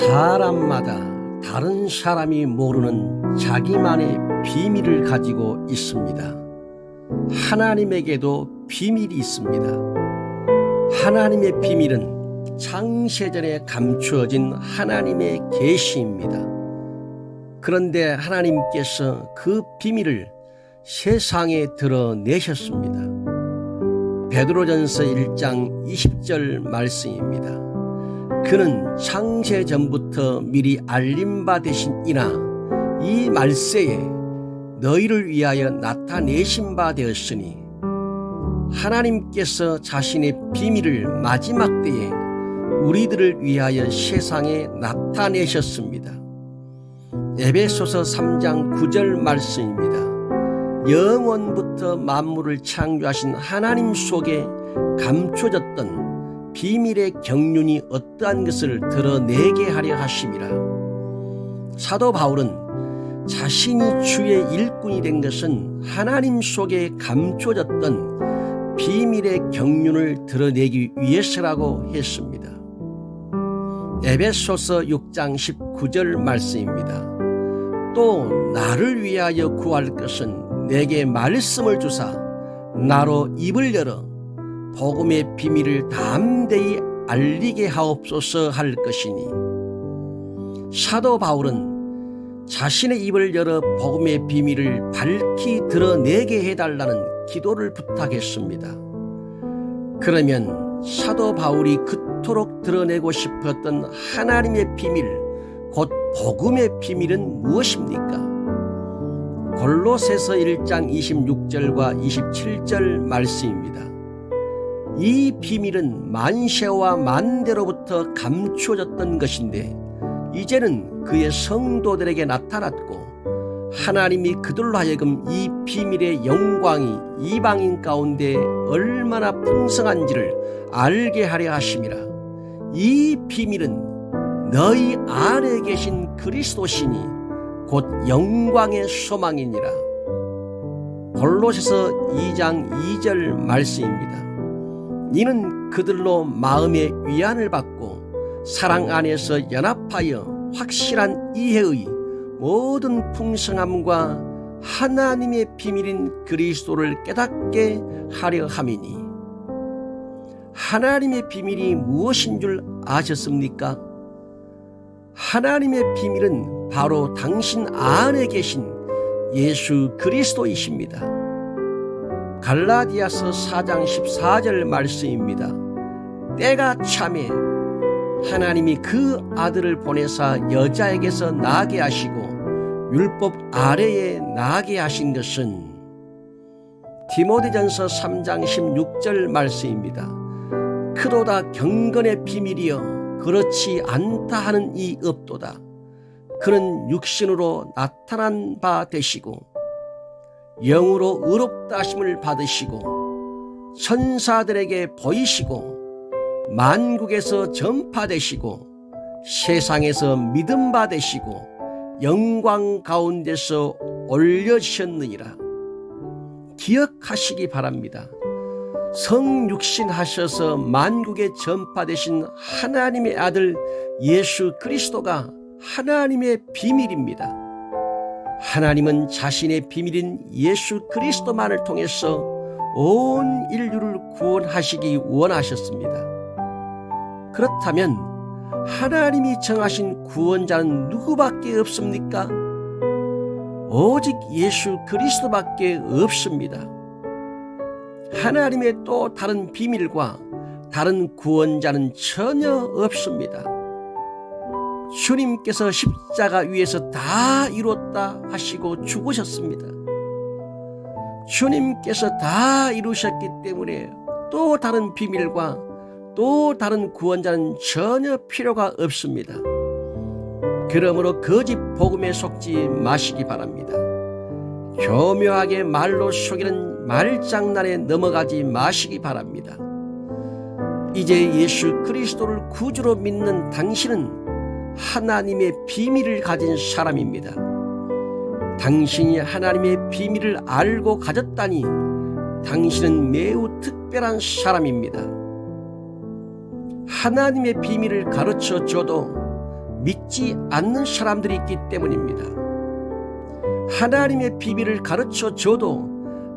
사람마다 다른 사람이 모르는 자기만의 비밀을 가지고 있습니다. 하나님에게도 비밀이 있습니다. 하나님의 비밀은 창세전에 감추어진 하나님의 계시입니다. 그런데 하나님께서 그 비밀을 세상에 드러내셨습니다. 베드로전서 1장 20절 말씀입니다. 그는 창세전부터 미리 알림 바 되신이나 이 말세에 너희를 위하여 나타내신 바 되었으니 하나님께서 자신의 비밀을 마지막 때에 우리들을 위하여 세상에 나타내셨습니다. 에베소서 3장 9절 말씀입니다. 영원부터 만물을 창조하신 하나님 속에 감춰졌던 비밀의 경륜이 어떠한 것을 드러내게 하려 하심이라. 사도 바울은 자신이 주의 일꾼이 된 것은 하나님 속에 감춰졌던 비밀의 경륜을 드러내기 위해서라고 했습니다. 에베소서 6장 19절 말씀입니다. 또 나를 위하여 구할 것은 내게 말씀을 주사 나로 입을 열어 복음의 비밀을 담대히 알리게 하옵소서 할 것이니. 사도 바울은 자신의 입을 열어 복음의 비밀을 밝히 드러내게 해달라는 기도를 부탁했습니다. 그러면 사도 바울이 그토록 드러내고 싶었던 하나님의 비밀, 곧 복음의 비밀은 무엇입니까? 골로새서 1장 26절과 27절 말씀입니다. 이 비밀은 만세와 만대로부터 감추어졌던 것인데 이제는 그의 성도들에게 나타났고 하나님이 그들로 하여금 이 비밀의 영광이 이방인 가운데 얼마나 풍성한지를 알게 하려 하심이라. 이 비밀은 너희 안에 계신 그리스도시니 곧 영광의 소망이니라. 골로새서 2장 2절 말씀입니다. 이는 그들로 마음의 위안을 받고 사랑 안에서 연합하여 확실한 이해의 모든 풍성함과 하나님의 비밀인 그리스도를 깨닫게 하려 함이니. 하나님의 비밀이 무엇인 줄 아셨습니까? 하나님의 비밀은 바로 당신 안에 계신 예수 그리스도이십니다. 갈라디아서 4장 14절 말씀입니다. 때가 차매 하나님이 그 아들을 보내사 여자에게서 나게 하시고 율법 아래에 나게 하신 것은. 디모데전서 3장 16절 말씀입니다. 크도다 경건의 비밀이여 그렇지 않다 하는 이 없도다. 그는 육신으로 나타난 바 되시고 영으로 의롭다 하심을 받으시고 천사들에게 보이시고 만국에서 전파되시고 세상에서 믿음 받으시고 영광 가운데서 올려주셨느니라. 기억하시기 바랍니다. 성육신 하셔서 만국에 전파되신 하나님의 아들 예수 그리스도가 하나님의 비밀입니다. 하나님은 자신의 비밀인 예수 그리스도만을 통해서 온 인류를 구원하시기 원하셨습니다. 그렇다면 하나님이 정하신 구원자는 누구밖에 없습니까? 오직 예수 그리스도밖에 없습니다. 하나님의 또 다른 비밀과 다른 구원자는 전혀 없습니다. 주님께서 십자가 위에서 다 이뤘다 하시고 죽으셨습니다. 주님께서 다 이루셨기 때문에 또 다른 비밀과 또 다른 구원자는 전혀 필요가 없습니다. 그러므로 거짓 복음에 속지 마시기 바랍니다. 교묘하게 말로 속이는 말장난에 넘어가지 마시기 바랍니다. 이제 예수 그리스도를 구주로 믿는 당신은 하나님의 비밀을 가진 사람입니다. 당신이 하나님의 비밀을 알고 가졌다니 당신은 매우 특별한 사람입니다. 하나님의 비밀을 가르쳐 줘도 믿지 않는 사람들이 있기 때문입니다. 하나님의 비밀을 가르쳐 줘도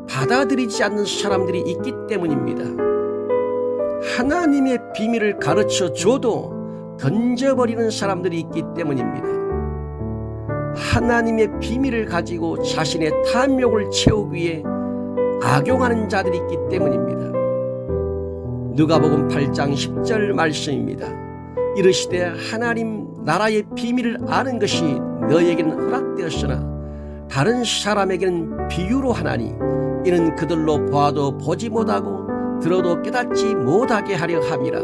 받아들이지 않는 사람들이 있기 때문입니다. 하나님의 비밀을 가르쳐 줘도 던져버리는 사람들이 있기 때문입니다. 하나님의 비밀을 가지고 자신의 탐욕을 채우기 위해 악용하는 자들이 있기 때문입니다. 누가복음 8장 10절 말씀입니다. 이르시되 하나님 나라의 비밀을 아는 것이 너에게는 허락되었으나 다른 사람에게는 비유로 하나니 이는 그들로 보아도 보지 못하고 들어도 깨닫지 못하게 하려 함이라.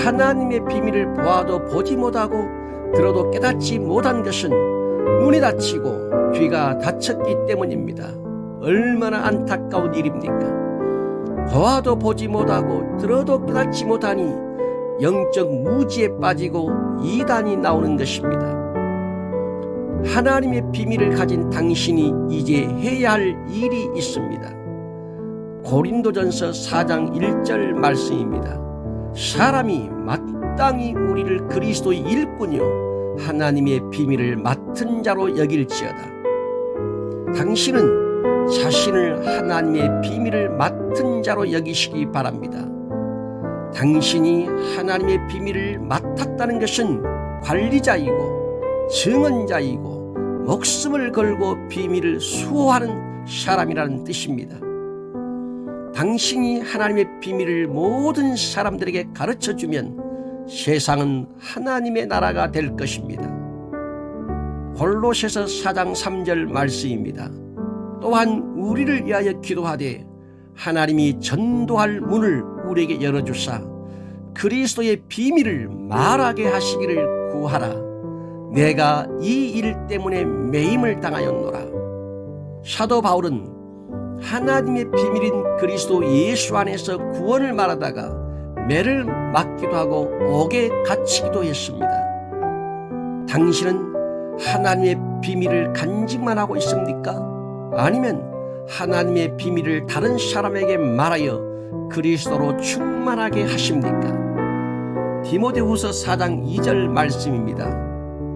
하나님의 비밀을 보아도 보지 못하고 들어도 깨닫지 못한 것은 눈이 닫히고 귀가 닫혔기 때문입니다. 얼마나 안타까운 일입니까? 보아도 보지 못하고 들어도 깨닫지 못하니 영적 무지에 빠지고 이단이 나오는 것입니다. 하나님의 비밀을 가진 당신이 이제 해야 할 일이 있습니다. 고린도전서 4장 1절 말씀입니다. 사람이 마땅히 우리를 그리스도의 일꾼이요 하나님의 비밀을 맡은 자로 여길지어다. 당신은 자신을 하나님의 비밀을 맡은 자로 여기시기 바랍니다. 당신이 하나님의 비밀을 맡았다는 것은 관리자이고 증언자이고 목숨을 걸고 비밀을 수호하는 사람이라는 뜻입니다. 당신이 하나님의 비밀을 모든 사람들에게 가르쳐주면 세상은 하나님의 나라가 될 것입니다. 골로새서 4장 3절 말씀입니다. 또한 우리를 위하여 기도하되 하나님이 전도할 문을 우리에게 열어주사 그리스도의 비밀을 말하게 하시기를 구하라. 내가 이 일 때문에 매임을 당하였노라. 사도 바울은 하나님의 비밀인 그리스도 예수 안에서 구원을 말하다가 매를 맞기도 하고 옥에 갇히기도 했습니다. 당신은 하나님의 비밀을 간직만 하고 있습니까? 아니면 하나님의 비밀을 다른 사람에게 말하여 그리스도로 충만하게 하십니까? 디모데후서 4장 2절 말씀입니다.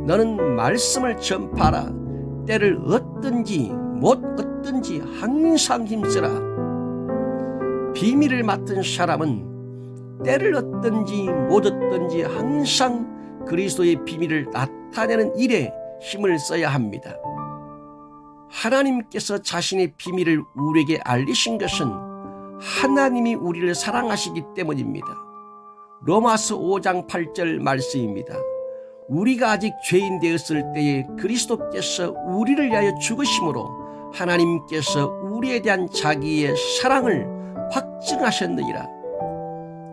너는 말씀을 전파하라. 때를 얻든지 못 얻든지 항상 힘쓰라. 비밀을 맡은 사람은 때를 얻든지 못 얻든지 항상 그리스도의 비밀을 나타내는 일에 힘을 써야 합니다. 하나님께서 자신의 비밀을 우리에게 알리신 것은 하나님이 우리를 사랑하시기 때문입니다. 로마서 5장 8절 말씀입니다. 우리가 아직 죄인 되었을 때에 그리스도께서 우리를 위하여 죽으심으로 하나님께서 우리에 대한 자기의 사랑을 확증하셨느니라.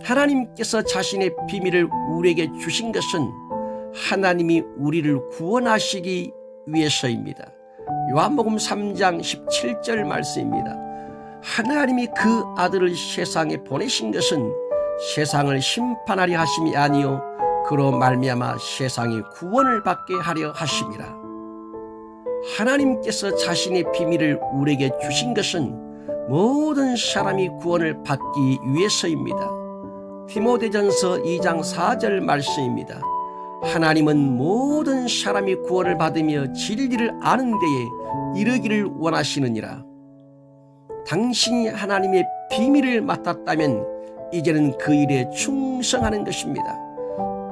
하나님께서 자신의 비밀을 우리에게 주신 것은 하나님이 우리를 구원하시기 위해서입니다. 요한복음 3장 17절 말씀입니다. 하나님이 그 아들을 세상에 보내신 것은 세상을 심판하려 하심이 아니요 그로 말미암아 세상이 구원을 받게 하려 하심이라. 하나님께서 자신의 비밀을 우리에게 주신 것은 모든 사람이 구원을 받기 위해서입니다. 디모데전서 2장 4절 말씀입니다. 하나님은 모든 사람이 구원을 받으며 진리를 아는 데에 이르기를 원하시느니라. 당신이 하나님의 비밀을 맡았다면 이제는 그 일에 충성하는 것입니다.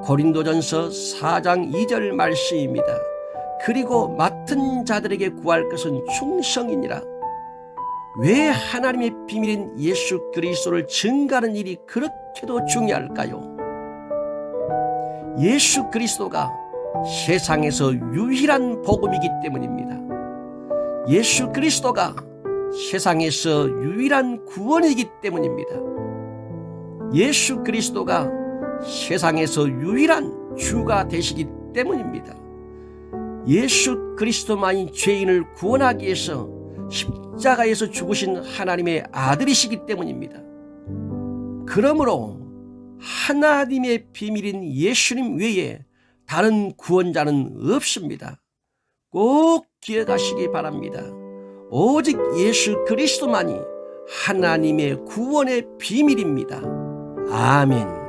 고린도전서 4장 2절 말씀입니다. 그리고 맡은 자들에게 구할 것은 충성이니라. 왜 하나님의 비밀인 예수 그리스도를 증거하는 일이 그렇게도 중요할까요? 예수 그리스도가 세상에서 유일한 복음이기 때문입니다. 예수 그리스도가 세상에서 유일한 구원이기 때문입니다. 예수 그리스도가 세상에서 유일한 주가 되시기 때문입니다. 예수 그리스도만이 죄인을 구원하기 위해서 십자가에서 죽으신 하나님의 아들이시기 때문입니다. 그러므로 하나님의 비밀인 예수님 외에 다른 구원자는 없습니다. 꼭 기억하시기 바랍니다. 오직 예수 그리스도만이 하나님의 구원의 비밀입니다. 아멘.